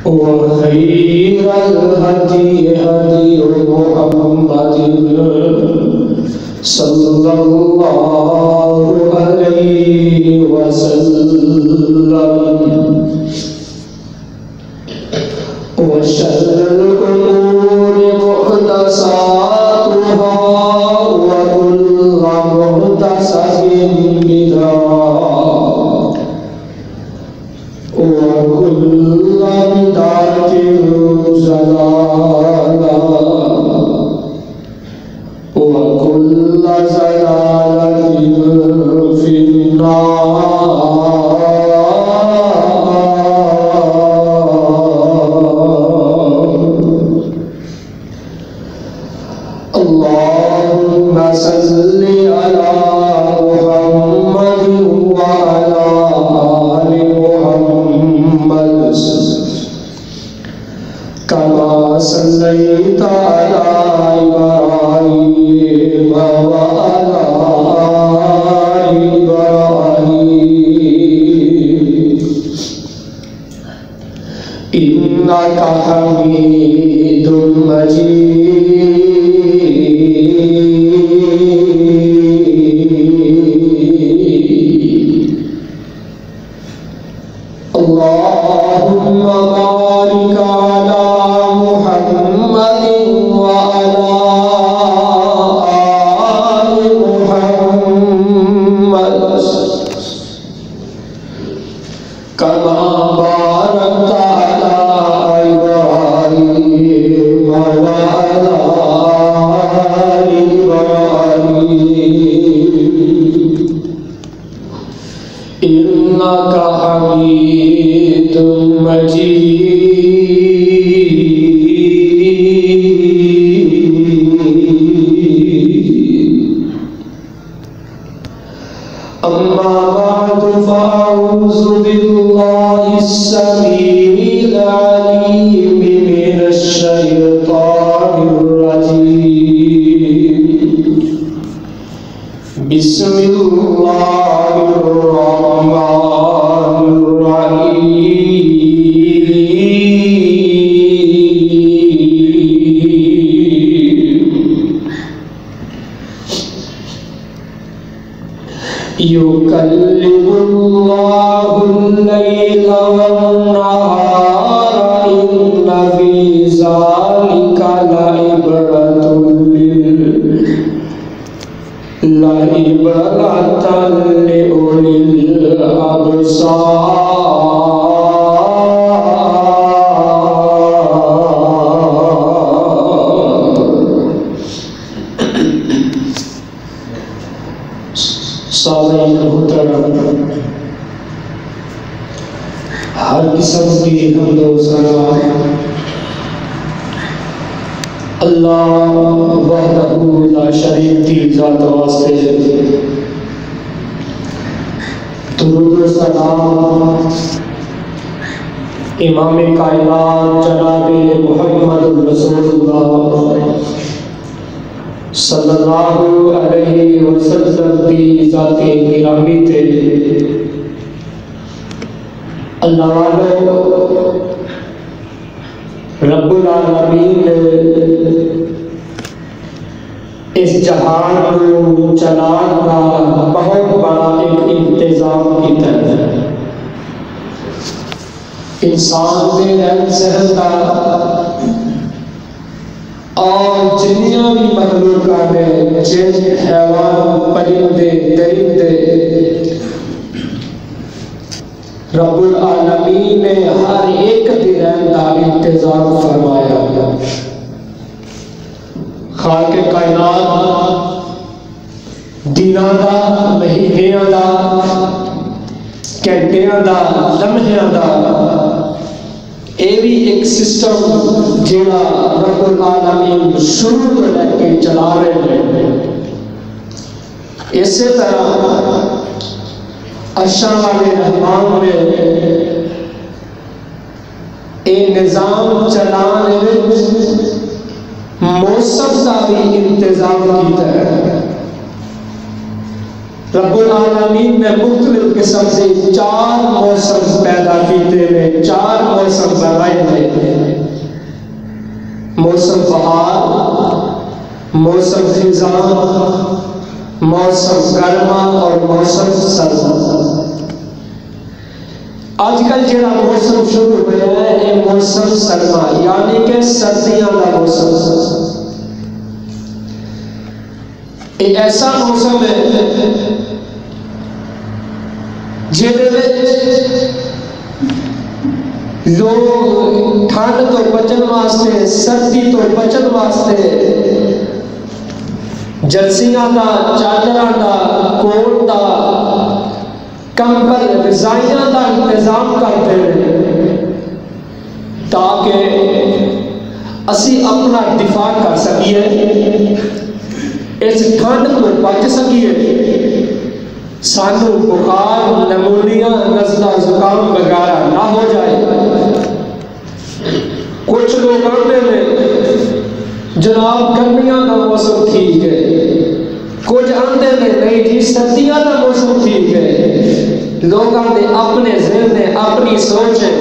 وخير الهدي هدي محمد صلى الله عليه وسلم وشر الأمور محدثاتها وكل محدثة بدعة وكل بدعة ضلالة وكل ضلالة في النار. اللهم صل على محمد وعلى آل محمد كما صليت على إبراهيم وعلى آل إبراهيم إنك حميد مجيد. اللهم بارك على محمد وعلى آل محمد كما باركت على إبراهيم وعلى آل إبراهيم إنك حميد مجيد. أما بعد فأعوذ بالله السميع العليم من الشيطان الرجيم. بسم الله الرحمن الرحيم. يكلم الله الليل والنهار إن في ذلك لعبرة لأولي الأبصار. سامعین محترم، ہر قسم کی حمد و ثنا اللہ وحدہ لا شریک کی ذات واسطے. درود و سلام امام کائنات جناب محمد رسول اللہ صلی اللہ علیہ وسلم کی ذات گرامی تے. اللہ والو، رب العالمین نے اس جہان کو چلان کا بہت بڑا ایک انتظام کیتا ہے. انسان دے رہن سہن کا اور جنیاں بھی مخلوقات میں جن حیوان پرندے درندے رب العالمین نے ہر ایک دی رہن کا انتظام فرمایا. خالق کائنات دناں دا، مہینیاں دا، گھنٹیاں دا، لمحیاں دا اے بھی ایک سسٹم جیڑا رب العالمین شروع تو لے کے چلا رہے ہیں. اسی طرح عرشاں والے رحمان میں اے نظام چلانے موسم کا بھی انتظام کیتا ہے. رب العالمین نے مختلف قسم سے 4 موسم پیدا کیتے ہیں، 4 موسم بنائے ہیں. موسم بہار، موسم خزاں، موسم گرما اور موسم سرما۔ آج کل جڑا موسم شروع ہوا ہے یہ موسم سرما یعنی کہ سردیاں کا موسم۔ یہ ایسا موسم ہے جہدے وچ لوگ ٹھنڈ تو بچن واسطے، سردی تو بچن واسطے جرسیاں دا، چادراں دا، کوٹ دا، کمبل، رضائیاں دا انتظام کرتے ہیں تاکہ اسی اپنا دفاع کر سکیے، اس ٹھنڈ کو بچ سکیے، سانو بخار، نمونیا، نزلہ، زکام وغیرہ نہ ہو جائے۔ کچھ لوگ آتے ہیں جناب گرمیاں کا موسم ٹھیک ہے، کچھ آتے ہیں نہیں جی سردیاں کا موسم ٹھیک ہے۔ لوگوں نے اپنے ذہن نے اپنی سوچ ہے،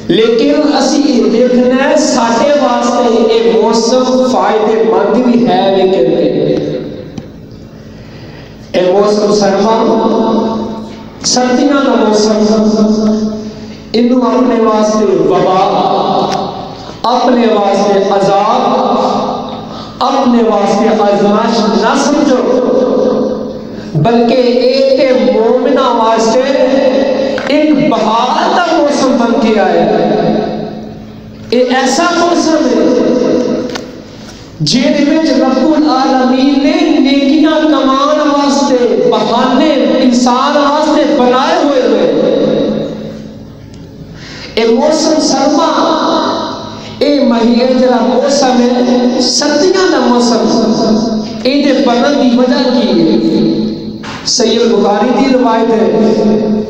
لیکن اسی دیکھنا ہے ساڈے واسطے یہ موسم فائدے مند بھی ہے لیکن نہیں۔ اے موسم سرما، سردیاں کا موسم، انہوں اپنے واسطے وبا، اپنے واسطے عذاب، اپنے واسطے آزمائش نہ سمجھو، بلکہ ایک مومنہ واسطے ایک بہار کا موسم بن کے آیا ہے۔ یہ ایسا موسم ہے جہدے وچ رب العالمین نے نیکیاں کمان واسطے بہانے انسان واسطے بنائے ہوئے ہیں۔ اے موسم سرما، اے مہینے جڑا موسم ہے سردیاں دا موسم، اے دے بنن دی وجہ کی ہے؟ صحیح بخاری دی روایت ہے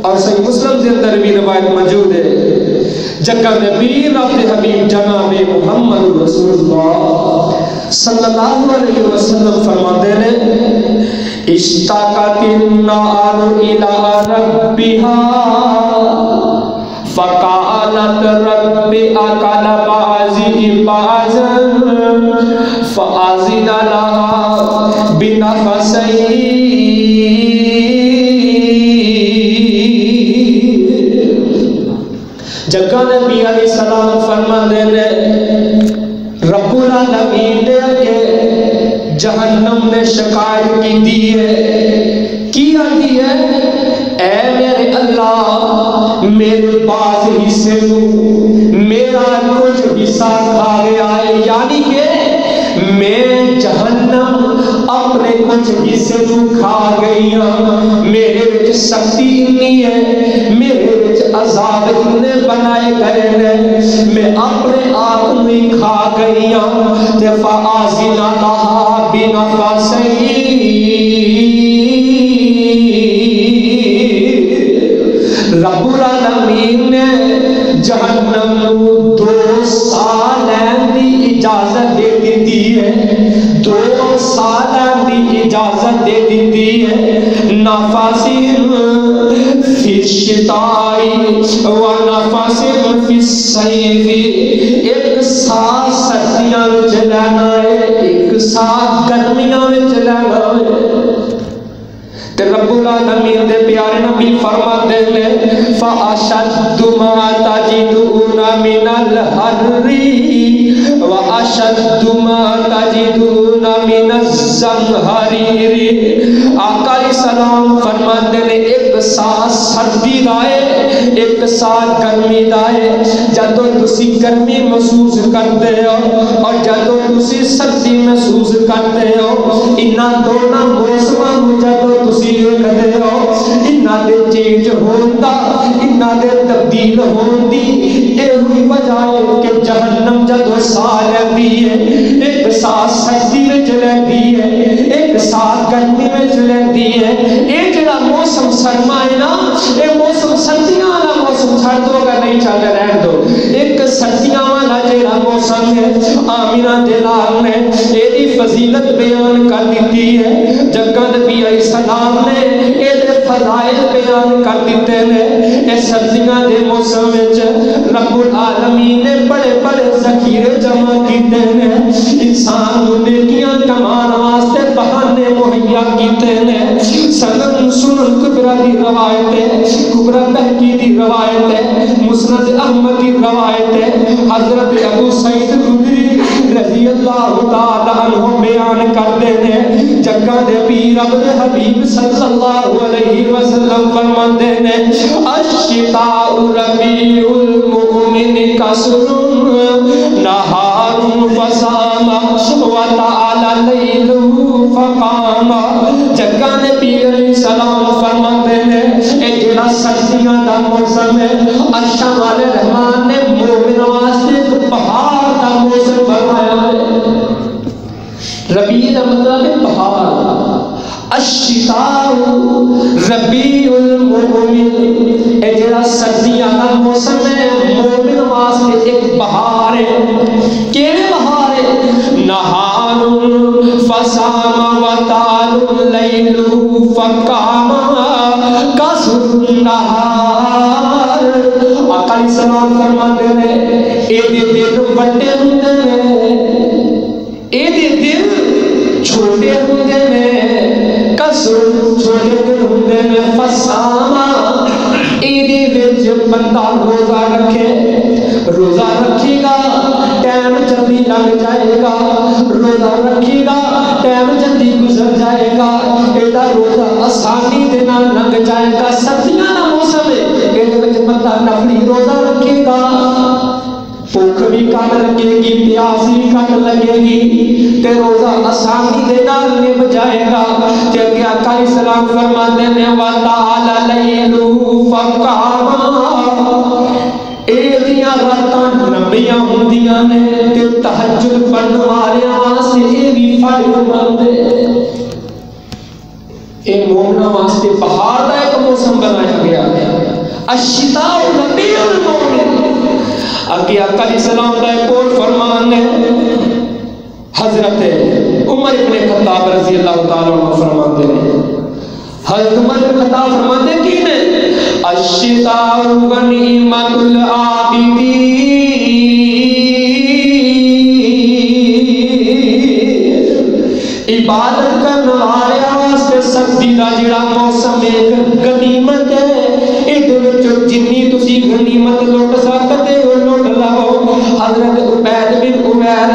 اور صحیح مسلم کے اندر بھی روایت موجود ہے۔ جگہ نبی رب حبیب جناب محمد رسول اللہ صلی اللہ علیہ وسلم فرماتے ہیں اشتاقت النار الى ربها فقالت رب اکل بعضی بعضا فآذن لها بنفسین۔ جگہ نبی علیہ السلام فرماتے ہیں رب العالمین نے کہ جہنم نے شکایت کی دی ہے، کیا دی ہے؟ اے میرے اللہ میرے بعض حصے کو میرا کچھ حصہ کھا گیا ہے، یعنی کہ میں جہنم اپنے کچھ حصے کو کھا گئی ہوں، میرے وچ سختی اتنی ہے، میرے وچ عذاب اتنے بنائے گئے ہیں، میں اپنے آپ میں کھا گئی ہوں۔ فآذن لها بنفسین، رب العالمین نے جہنم کو 2 سال دی اجازت دے دیتی ہے، 2 سال دی اجازت دے دیتی ہے۔ نفاسن فی الشتاء و نفاسن فی الصیف، ایک سال سردیاں وچ لینا ہے، ایک سال گرمیاں وچ لینا ہے۔ تے رب العالمین دے پیارے نبی فرماتے ہیں فَأَشَدُّ مَا تَجِدُونَ مِنَ الْحَرِّ وَأَشَدُّ مَا تَجِدُونَ مِنَ الزَّمْهَرِيرِ۔ آقا علیہ السلام فرماتے ہیں ایک سال سردی دائے، ایک سال گرمی دائے، جدو تسی گرمی محسوس کرتے ہو اور جدو تسی سردی محسوس کرتے ہو، انہاں دونوں موسماں جدو تسی دیکھتے ہو، انہاں دے چینج ہوتا، انہاں دے تبدیل ہوندی، اے ہوئی وجہ ہے کہ جہنم جدو سال لیندی ہے، ایک سال سردی میں چلیندی ہے، ایک سال گرمی میں چلیندی ہے۔ اے جڑا موسم سرما ہے نا، اے موسم سردیاں والا موسم چھڑ دو اگر نہیں چاہتے رہن دو، ایک سردیاں والا جڑا موسم ہے آمینہ دلال نے ایدی فضیلت بیان کر دیتی ہے۔ جگہ نبی علیہ السلام نے ایدے فضائل بیان کر دیتے ہیں۔ اے سردیاں دے موسم وچ رب العالمین نے بڑے بڑے ذخیرے جمع کیتے ہیں، انسان نیکیاں کمان واسطے بہانے مہیا کیتے ہیں۔ سنن سنن کبرا دی روایت ہے، کبرا بہقی دی روایت ہے، مسند احمد دی روایت ہے۔ حضرت ابو سعید خدری رضی اللہ تعالی عنہ بیان کرتے ہیں، جگہ دے پیر اپنے حبیب صلی اللہ علیہ وسلم فرماتے ہیں، الشتاء ربیع المؤمن کسر نہار فصام وتعالی لیل فقام۔ جگہ دے پیر علیہ السلام فرماتے ہیں، اے جڑا سردیاں دا موسم ہے، الشمال رحمان نے مومن واسطے ایک بہار دا موسم بنایا ہے۔ ربیع دا مطلب ہے بہار، الشتاء ربیع المؤمن، اے جڑا سردیاں دا موسم ہے مومن واسطے ایک بہار ہے۔ کیڑے بہار ہے؟ نہار فصام وطال اللیل فقام قصر النہار۔ آقا علیہ السلام فرماتے ہیں، اے دل بڑے ہوندے نے، اے دل چھوٹے ہوندے نے، قصر چھوٹے دل ہوندے نے، فصام اے وچ بندہ روزہ رکھے، روزہ رکھے گا ٹائم جلدی لگ جائے گا، روزہ رکھے گا ٹائم جلدی گزر جائے گا، ایڈا روزہ آسانی دے نال لنگ جائے گا۔ سردیاں دا موسم ہے، ایڈے وچ بندہ نفلی روزہ رکھے گا، بھوک بھی کٹ لگے گی، پیاس بھی کٹ لگے گی، تے روزہ آسانی دے نال نب جائے گا۔ تے اگے آقا علیہ السلام فرماتے ہیں، وَطَالَ لَيْلُ فَقَامَ، اے دیاں راتاں لمبیاں ہوندیاں نے، تے تہجد پڑھن والیاں واسطے اے بھی فائدہ مند ہے۔ اے مومناں واسطے بہار دا ایک موسم بنایا گیا ہے، الشتاء ربیع المؤمن۔ آگے آقا علیہ السلام کا ایک اور فرمان ہے، حضرت عمر ابن خطاب رضی اللہ تعالیٰ عنہ فرماتے ہیں، حضرت عمر ابن خطاب فرماتے ہیں کہ الشتاء غنیمت العابدین، عبادت کرنے والے واسطے سردی دا جڑا موسم ایک غنیمت ہے، ایدے وچ جنی تسی غنیمت لوٹ سکتے ہو لوٹ لو۔ حضرت عبید بن عمیر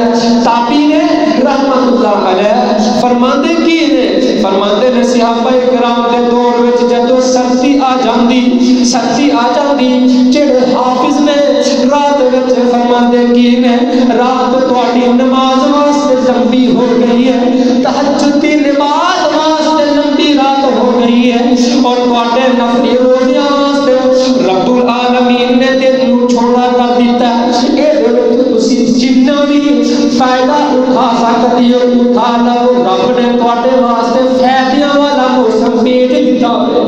تابعی نے رحمت اللہ علیہ فرماندے کی نے، فرماندے نے صحابہ کرام دے دور وچ جدوں سردی آ جاندی جڑے حافظ نے رات وچ فرماندے کی نے، رات تواڈی نماز واسطے لمبی ہو گئی ہے، تہجد دی نماز واسطے لمبی رات ہو گئی ہے، اور تواڈے نفلی روزیاں واسطے رب العالمین نے دن چھوڑا کر دیتا ہے۔ اے تسی جتنا بھی فائدہ اٹھا سکتے ہو اٹھا لو، رب نے تواڈے واسطے فائدیاں والا موسم بھیج دیتا ہے۔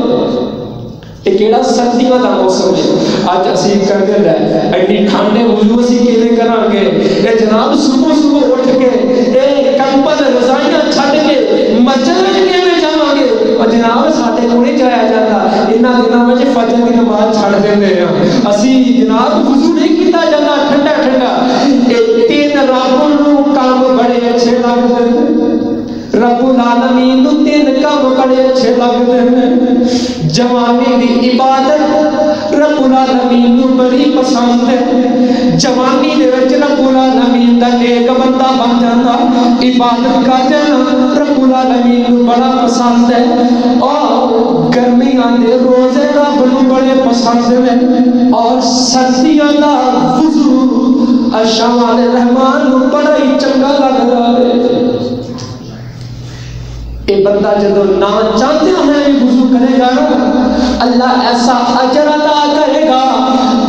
یہ کیڑا سردیاں دا موسم ہے، اج اسی کردے رہے ایڈی ٹھنڈ ہے، وضو اسی کیویں کراں گے؟ اے جناب صبح صبح اٹھ کے اے کمبل رضائیاں چھڈ کے مسجد وچ کیویں جاواں گے؟ اور جناب ساڈے کول نہیں جایا جاتا، انہاں دناں وچ فجر دی نماز چھڈ دیندے ہاں، اسی جناب وضو نہیں کیتا جاتا ٹھنڈا ٹھنڈا۔ اے تین رب نوں کام بڑے اچھے لگدے نے، رب العالمین نوں تین کام بڑے اچھے لگدے نے۔ جوانی دی عبادت رب العالمین نوں بڑی پسند ہے، جوانی دے وچ رب العالمین دا نیک بندہ بن جانا، عبادت کر جانا رب العالمین نوں بڑا پسند ہے۔ اور گرمیاں دے روزے رب نوں بڑے پسند نے، اور سردیاں دا وضو الشمال رحمان نوں بڑا ہی چنگا لگدا ہے۔ اے بندہ جدو نہ چاہتے ہیں وضو کرے گا نا، اللہ ایسا اجر عطا کرے گا،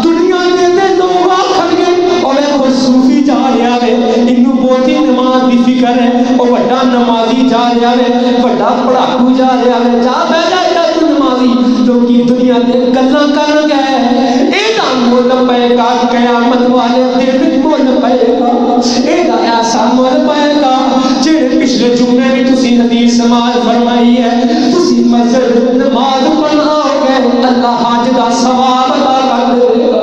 دنیا کے لوگ آکھن گے اور وہ صوفی جا رہا ہے، انہوں بہتی نماز دی فکر ہے، اور بڑا نمازی جا رہا ہے، بڑا پڑھاکو جا رہا ہے، جا بیٹھا ہے تو نمازی جو کی دنیا کے گلاں کر گئے، ایڈا مول پائے گا قیامت والے دن مول پائے گا، ایڈا ایسا مول پائے گا جڑے پچھلے جمعے میں تسی حدیث سماج فرمائی ہے، تسی مسجد نماز پڑھنا ہو گئے، اللہ حج دا ثواب عطا کر دے گا۔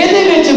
ਇਹਦੇ ਵਿੱਚ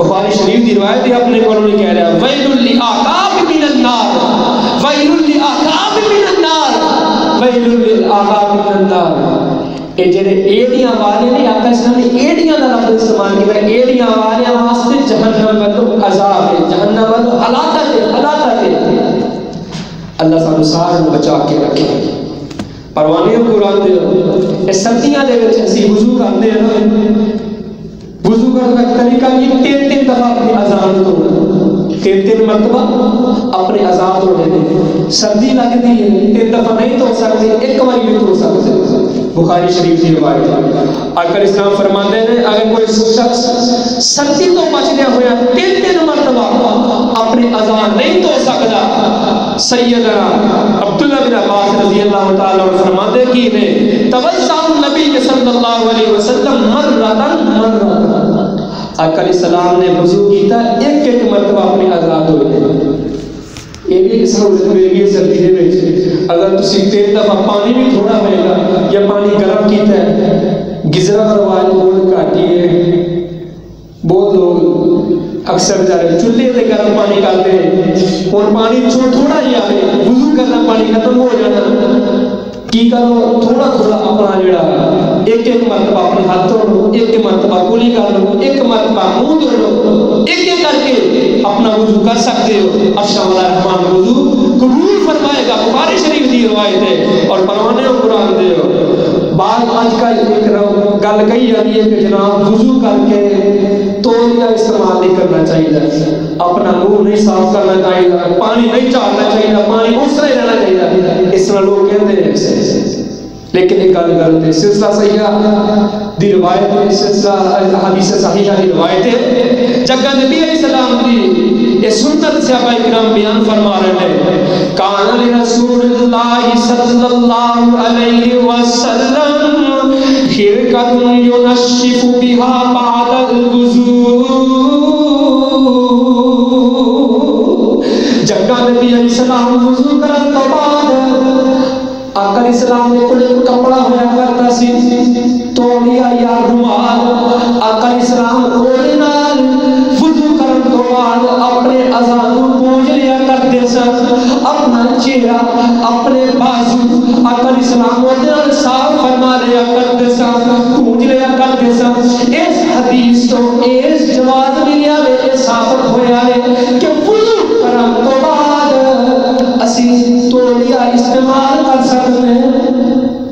بخاری شریف کی روایت ہے، اپنے کو نہیں کہہ رہا ویل للعقاب من النار، ویل للعقاب من النار، ویل للعقاب من النار۔ یہ جڑے ایڑیاں والے نے آقا اسلام نے ایڑیاں کا لفظ استعمال کیا ہے، ایڑیاں والے واسطے جہنم والو عذاب ہے، جہنم والو ہلاکت ہے، ہلاکت ہے۔ اللہ سانو سارے بچا کے رکھے۔ پروانے قرآن دے سردیاں دے وچ اسی وضو کرتے ہیں نا، وضو کرنے کا طریقہ یہ تین دفعہ اپنی اذان توڑنا، تین مرتبہ اپنے اذان توڑنے۔ سردی لگتی ہے 3 دفعہ نہیں توڑ سکتے، ایک بار بھی توڑ سکتے۔ بخاری شریف کی روایت ہے، آقا اسلام فرماتے ہیں اگر کوئی شخص سردی تو بچنے ہویا 3 مرتبہ اپنے اذان نہیں توڑ سکتا، سیدنا عبداللہ بن عباس رضی اللہ تعالیٰ عنہ فرماتے کہ نے توضأ النبی صلی اللہ علیہ وسلم مرتن، آقا علیہ السلام نے وضو کیتا ایک مرتبہ اپنے اذان توڑے۔ یہ بھی سہولت مل گئی سردی دے وچ، اگر تسی 3 دفعہ پانی بھی تھوڑا ہوئے گا یا پانی گرم کیتا ہے، گزرا روایت بہت گھاٹی ہے، بہت لوگ اکثر بیچارے چولہے سے گرم پانی کرتے ہیں اور پانی تھوڑا ہی آئے، وضو کرنا پانی ختم ہو جانا، کی کرو تھوڑا تھوڑا اپنا جڑا ایک مرتبہ اپنے ہاتھ دھو لو، ایک مرتبہ کلی کر لو، ایک مرتبہ منہ دھو لو، ایک کر کے اپنا وضو کر سکتے ہو۔ ارشا والا رحمان وضو قبول فرمائے گا، بخاری شریف کی روایت ہے۔ اور پروانے ہو قرآن دے ہو بعد آج کل ایک گل کہی جاتی ہے کہ جناب وضو کر کے تولیہ استعمال نہیں کرنا چاہیے، اپنا منہ نہیں صاف کرنا چاہیے، پانی نہیں چاڑنا چاہیے، پانی اس طرح رہنا چاہیے، اس طرح لوگ کہتے ہیں۔ لیکن ایک گل غلط ہے، سلسلہ صحیحہ دی روایت ہے، سلسلہ حدیث صحیحہ دی روایت ہے، جگہ نبی علیہ السلام کی یہ سنت صحابہ کرام بیان فرما رہے ہیں، کان لرسول اللہ صلی اللہ علیہ وسلم خرقۃ ینشف بها بعد الوضوء، جگہ نبی علیہ السلام وضو کرن تو بعد آقا علیہ السلام نے کوئی کپڑا ہویا کرتا سی، تولیہ یا رومال، آقا علیہ السلام کوئی نال وضو کرن تو بعد اپنے اذان پوجھ لیا کرتے سن، اپنا چہرہ اپنے بازو آقا علیہ السلام وہ صاف فرما لیا کرتے سن، پوجھ لیا کرتے سن۔ اس حدیث تو اس جواز ملیا ہے، ثابت ہویا ہے کہ وضو کرن تو بعد اسی تولیہ استعمال کر سکتے ہیں،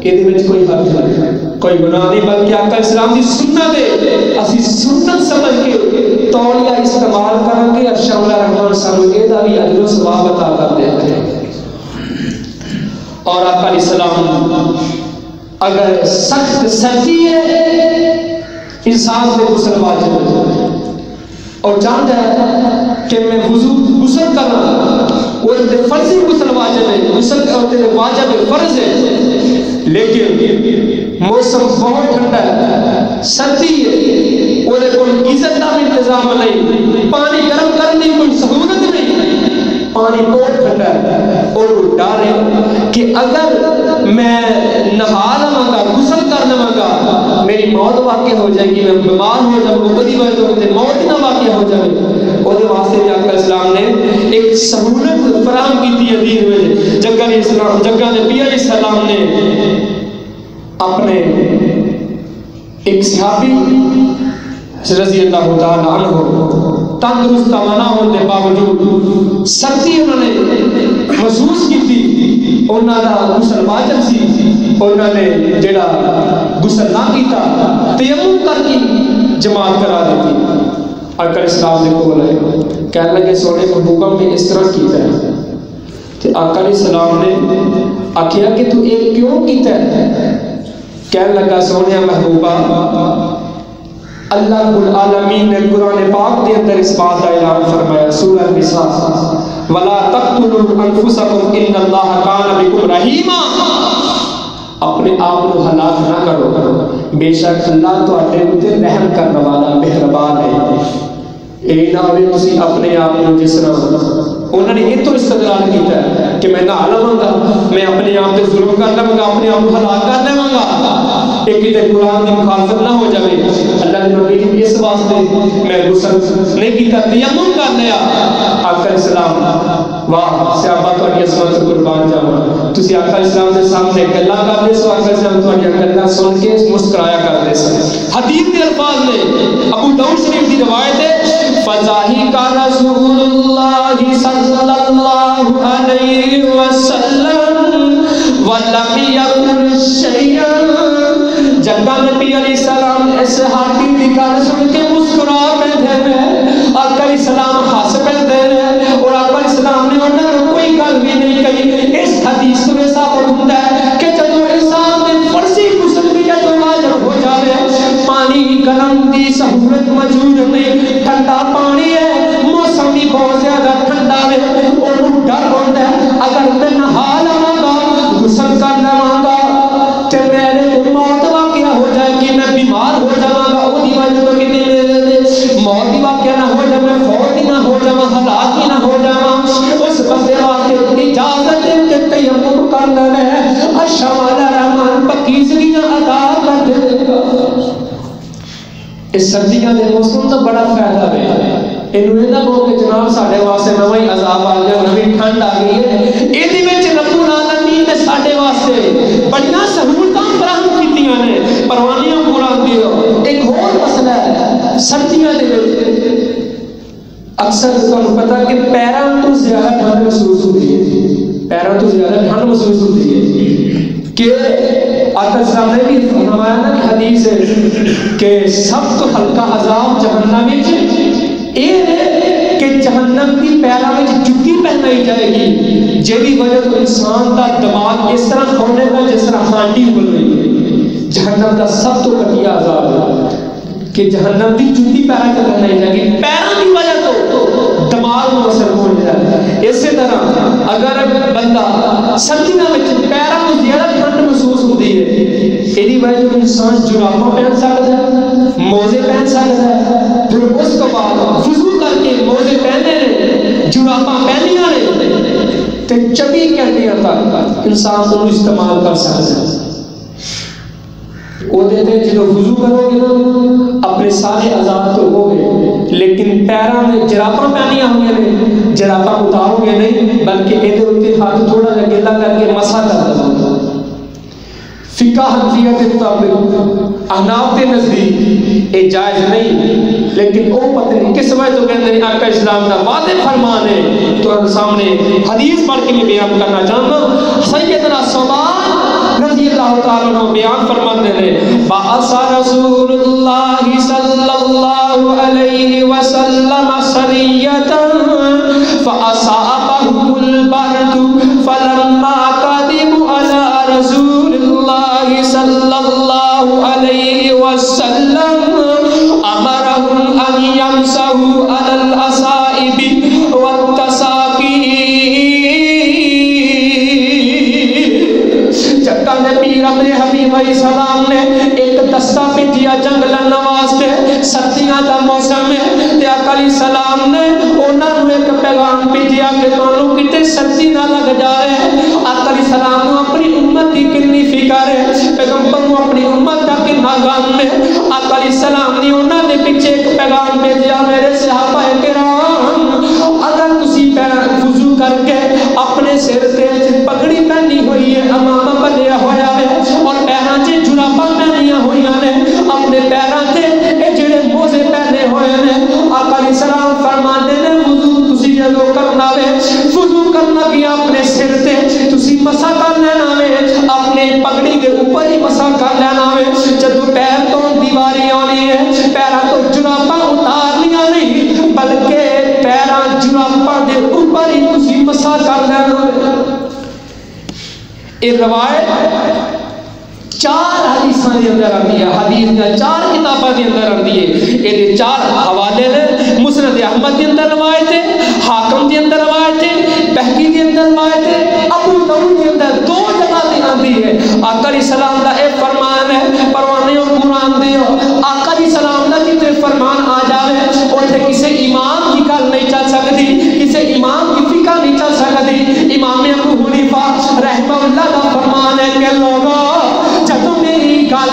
یہ وچ کوئی حرج نہیں، کوئی گناہ نہیں، بلکہ آقا اسلام کی سنت ہے، اسی سنت سمجھ کے تولیہ استعمال کریں گے، ارشا اللہ رحمان سانو یہ دا بھی اجر و ثواب عطا کر دیتے ہیں۔ اور آقا علیہ السلام اگر سخت سردی ہے انسان سے غسل واجب ہے اور جانتا ہے کہ میں غسل کرنا وہ فرضی غسل واجب ہے، غسل واجب ہے، فرض ہے، لیکن موسم بہت ٹھنڈا ہے، سردی ہے، اور کوئی گیزر کا بھی انتظام نہیں، پانی گرم کرنے کی کوئی سہولت نہیں، پانی بہت ٹھنڈا ہے، اور وہ ڈر ہے کہ اگر میں نہا لواں گا، غسل کر لواں گا، میری موت واقع ہو جائے گی، میں بیمار ہو جاؤں گا، بدی وجہ سے موت نہ واقع ہو جائے، اور واسطے بھی آقا اسلام نے ایک سہولت فراہم کی تھی دین میں۔ جگہ نبی علیہ السلام نے اپنے ایک صحابی رضی اللہ تعالیٰ عنہ تندرست نہ ہونے کے باوجود سردی انہوں نے محسوس کی تھی، انہوں نے غسل واجب سی، انہوں نے جڑا غسل نہ کیتا تیمم کر کے جماعت کرا دیتی۔ آقا اسلام نے کول ہے کہنے لگے سونے محبوبہ میں اس طرح کیتا ہے، تو آقا علیہ السلام نے آکھیا کہ تو ایک کیوں کیتا ہے؟ کہنے لگا سونے محبوبہ اللہ العالمین نے قرآن پاک کے اندر اس بات کا اعلان فرمایا، سورہ النساء، وَلَا تَقْتُلُوا أَنفُسَكُمْ إِنَّ اللَّهَ كَانَ بِكُمْ رَحِيمًا، اپنے آپ کو ہلاک نہ کرو، بے شک اللہ تو اتے رحم کرنے والا مہربان ہے۔ اے نہ ہوئے اسی اپنے آپ کو جس طرح انہوں نے یہ تو استدلال کیتا ہے کہ میں نہ لواں گا، میں اپنے آپ سے ظلم کر لواں گا، اپنے آپ کو ہلاک کر لواں گا، کہ کتے قرآن کی مخالفت نہ ہو جائے. اللہ نے نبی جی اس واسطے میں غسل نہیں کیتا، تیمم کر لیا. آقا علیہ السلام واہ صحابہ تہاڈی عظمت قربان جاواں. تسی آقا علیہ السلام دے سامنے گلاں کردے سو، آقا علیہ السلام تہاڈیاں گلاں سن کے مسکرایا کرتے سن. حدیث کے الفاظ نے ابو داؤد شریف کی روایت ہے فضاحی کا رسول اللہ صلی اللہ علیہ وسلم ولم یقل شیئا. جب نبی علیہ السلام اس صحابی کی گل سن کے مسکرا پے ہیں، آقا علیہ السلام ہنس پے ہیں اور آقا علیہ السلام نے انہاں نوں کوئی گل بھی نہیں کہی. اس حدیث سے ثابت ہوتا ہے کہ جب انسان نے فرضی غسل بھی جب واجب ہو جائے، پانی گرم دی سہولت موجود نہیں، ٹھنڈا پانی ہے، موسم بھی بہت زیادہ ٹھنڈا ہے، اور ڈر ہوتا ہے اگر میں نہا لواں گا غسل کر لواں گا تے میرے موت واقعہ ہو جائے کہ میں بیمار ہو جاواں گا، وہ دی وجہ تو کتنے میرے موت دی واقعہ نہ ہو جائے، میں فوت ہی نہ ہو جاواں، ہلاک ہی نہ ہو جاواں. اس بندے واسطے اجازت ہے کہ تیمم کر لے، اشمال رحمان پاکیزگیاں عطا کر دے گا. اس سردیاں دے موسم تو بڑا فائدہ ہے. اینو نہ کہو کہ جناب ساڈے واسطے نواں ہی عذاب آ گیا، نویں ٹھنڈ آ گئی ہے. ایدی وچ رب العالمین نے ساڈے واسطے بڑیاں سہولتاں فراہم کیتیاں نے. پروانیاں قرآن دیو. ایک اور مسئلہ ہے سردیاں دے وچ اکثر تمہیں پتا کہ پیراں تو زیادہ ٹھنڈ محسوس ہوتی ہے، پیراں تو زیادہ ٹھنڈ محسوس ہوتی ہے. کہ آقا صاحب نے بھی فرمایا نا کہ حدیث ہے کہ سب تو ہلکا عذاب جہنم وچ یہ ہے کہ جہنم کی پیراں وچ جُتی پہنائی جائے گی، جیڑی وجہ تو انسان دا دماغ اس طرح کھولے گا جس طرح ہانڈی کھل رہی ہے. جہنم دا سب تو گھٹیا عذاب ہے کہ جہنم کی جُتی پیراں تے پہنائی جائے گی، پیراں کی وجہ تو دماغ میں اثر ہو جائے. اسی طرح اگر بندہ سردیاں وچ پیراں کو زیادہ ٹھنڈ محسوس ہوتی ہے، ایدی وجہ تو انسان جراباں پہن سکتا ہے، موزے پہن سکتا ہے. پھر اس کو بعد وضو کر کے موزے پہنے نے، جراباں پہنیاں نے تے 24 گھنٹے تک انسان کو استعمال کر سکتا ہے. وہ دیتے جدو وضو کرو گے نا اپنے سارے آزاد تو ہو گئے، لیکن پیراں میں جراباں پہنیاں ہوئی نے، جراباں اتارو گے نہیں بلکہ ادھر اتنے ہاتھ تھوڑا سا گیلا کر کے مسا کر دو. فقہ حنفیہ کے مطابق احناف کے نزدیک یہ جائز نہیں، لیکن وہ پتہ نہیں کس وجہ تو کہتے ہیں آقا اسلام کا واضح فرمان ہے. تو سامنے حدیث پڑھ کے میں بیان کرنا چاہوں. سیدنا ثوبان رضی اللہ تعالیٰ عنہ بیان فرماتے ہیں بعث رسول اللہ صلی اللہ علیہ وسلم سریۃ فاصابهم البرد فلما قدموا على رسول اللہ صلی اللہ علیہ وسلم امرهم ان يمسحوا على الاصائب والتساقي. نبی رب حبیب علیہ السلام نے ایک دستہ بھیجیا جنگ لڑن واسطے، سردیاں دا موسم ہے تے آقا علیہ السلام نے انہاں نوں ایک پیغام بھیجیا کہ تانوں کتے سردی نہ لگ جائے. آقا علیہ السلام نوں اپنی امت دی کتنی فکر ہے، پیغمبر نوں اپنی امت دا کتنا غم ہے. آقا علیہ السلام نے انہاں دے پیچھے ایک پیغام بھیجیا میرے صحابہ کرام اگر تسی وضو کر کے اپنے سر تے پگڑی پہنی ہوئی ہے، امامہ بنیا ہوا ہے اور پیراں تے جراباں پہنیاں ہوئی نے، اپنے پیراں تے اے جڑے موزے پہنے ہوئے نے، آقا علیہ السلام فرماتے نے وضو تسی جدوں کرنا وے وضو کرنا گیا اپنے سر تے تسی مسا کر لینا وے، اپنے پگڑی دے اوپر ہی مسا کر لینا وے. جدوں پیر تو دیواری آنی ہے پیراں تو جراباں اتارنیاں نہیں بلکہ پیراں جراباں دے اوپر ہی تسی مسا کر لینا وے. یہ روایت 4 حدیثاں دے اندر آتی ہے، حدیث دے 4 کتاباں دے اندر آتی ہے. یہ 4 حوالے نے مسند احمد دے اندر روایت ہے، حاکم دے اندر روایت ہے، بہقی دے اندر روایت ہے، ابو داؤد دے اندر 2 جگہ تے آتی ہے. آقا علیہ السلام دا ایک فرمان ہے پروانے اور قرآن دے آقا علیہ السلام دا جتنے فرمان آ جاوے اوتھے کسے امام کی گل نہیں چل سکتی، کسے امام کی فقہ نہیں چل سکتی. امام ابو حنیفہ رحمہ اللہ دا فرمان ہے کہ لوگوں جدوں میری گل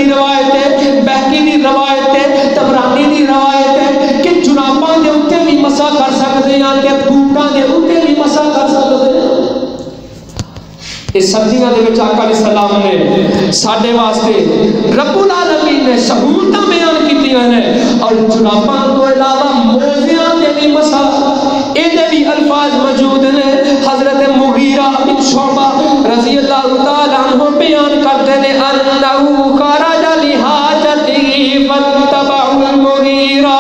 دی روایت ہے، بہقی دی روایت ہے، طبرانی دی روایت ہے کہ جراباں دے اوتے بھی مسا کر سکتے ہیں تے بوٹاں دے اوتے بھی مسا کر سکتے ہیں۔ اس سردیاں دے وچ آقا علیہ السلام نے ساڈے واسطے رب العالمین نے سہولتاں بیان کیتیاں نے، اور جراباں تو علاوہ موزیاں تے بھی مسا اے دے بھی الفاظ موجود نے۔ حضرت مغیرہ بن شعبہ رضی اللہ تعالی عنہ بیان کرتے ہیں انہو خرج لحاجته فاتبع المغیرہ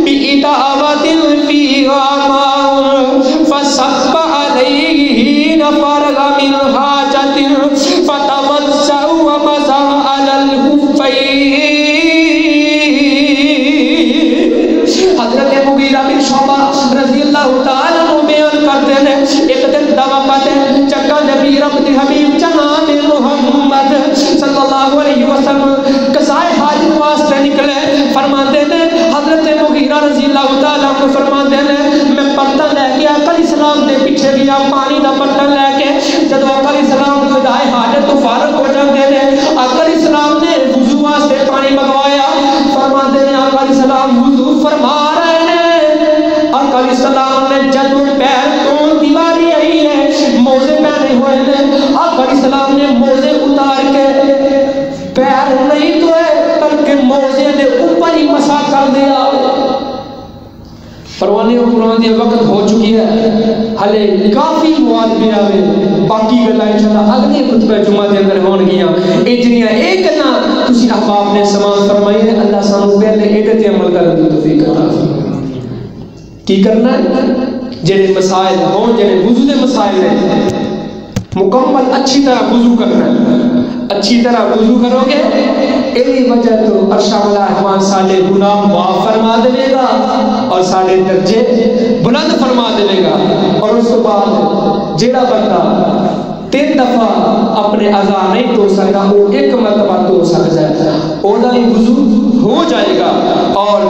بإداوۃ فیہا ماء فصب علیہ فرغ من حاجت فتوسع ومسح علی الخفین۔ حضرت مغیرہ بن شعبہ رضی اللہ تعالی عنہ بیان کرتے ہیں ایک دن دا وقت ہے، چکا نبی رب دی حبیب جناب محمد صلی اللہ علیہ وسلم قضائے حاجت واسطے نکلے۔ فرماتے ہیں حضرت مغیرہ رضی اللہ تعالی عنہ فرماتے ہیں میں برتن لے کے آقا علیہ السلام دے پیچھے گیا، پانی دا برتن لے کے۔ جب آقا علیہ السلام قضائے حاجت تو فارغ ہو جاتے ہیں، آقا علیہ السلام نے وضو واسطے پانی منگوایا۔ فرماتے ہیں آقا علیہ السلام وضو فرما رہے ہیں، آقا علیہ السلام نے جب پیر تو دیواری آئی ہے، موزے پہنے ہوئے ہیں، آقا علیہ السلام نے موزے اتار کے پیر نہیں دھوئے بلکہ موزے دے اوپر ہی مسا کر دیا۔ فرمانے قرآن دی وقت ہو چکی ہے، ہلے کافی مواد بھی آوے، باقی گلا انشاءاللہ اگلے خطبہ جمعہ دے اندر ہون گیا۔ اے جنیاں ایک نہ تسی احباب نے سماعت فرمائی ہے، اللہ سانو پہلے ایڈے تے عمل کرنے دی توفیق عطا فرمائے۔ کی کرنا ہے؟ جڑے مسائل ہوں، جڑے وضو دے مسائل ہیں، مکمل اچھی طرح وضو کرنا ہے۔ اچھی طرح وضو کرو گے ایلی وجہ تو عرش والا رحمان سارے گناہ معاف فرما دے گا اور سارے درجے بلند فرما دے گا۔ اور اس کے بعد جیڑا بندہ 3 دفعہ اپنے اعضاء نہیں دھو سکتا وہ 1 مرتبہ دھو سکتا ہے، اودا بھی وضو ہو جائے گا۔ اور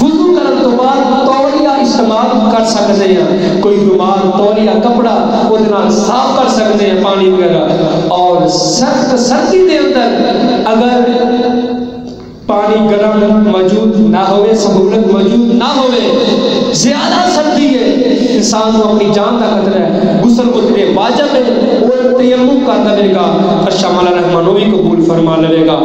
وضو کرنے تو بعد تولیہ استعمال کر سکتے ہیں، کوئی رومال تولیہ کپڑا وہ صاف کر سکتے ہیں پانی وغیرہ۔ اور سخت سردی دے اندر اگر پانی گرم موجود نہ ہوئے، سہولت موجود نہ ہوئے، زیادہ سردی ہے، انسان کو اپنی جان کا خطرہ ہے، غسل اتنے واجب ہے، وہ تیمم کر دے گا، عرش والا رحمانو بھی قبول فرما لے گا۔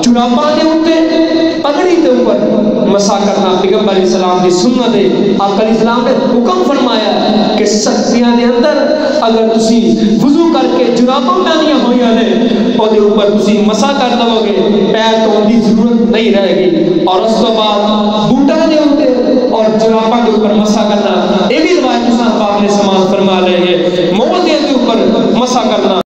جراباں دے اوپر پگڑی دے اوپر مسا کرنا پیغمبر علیہ السلام کی سنت ہے۔ آقا علیہ السلام نے حکم فرمایا کہ سردیاں دے اندر اگر تسی وضو کر کے جراباں پہنیاں ہوئیاں نے اور دے اوپر تسی مسا کر دو گے، پیر دھونے دی ضرورت نہیں رہے گی۔ اور اس کے بعد بوٹاں دے اوپر اور جراباں کے اوپر مسا کرنا، یہ بھی روایت صاحب نے سماعت فرما لے گے، موزے کے اوپر مسا کرنا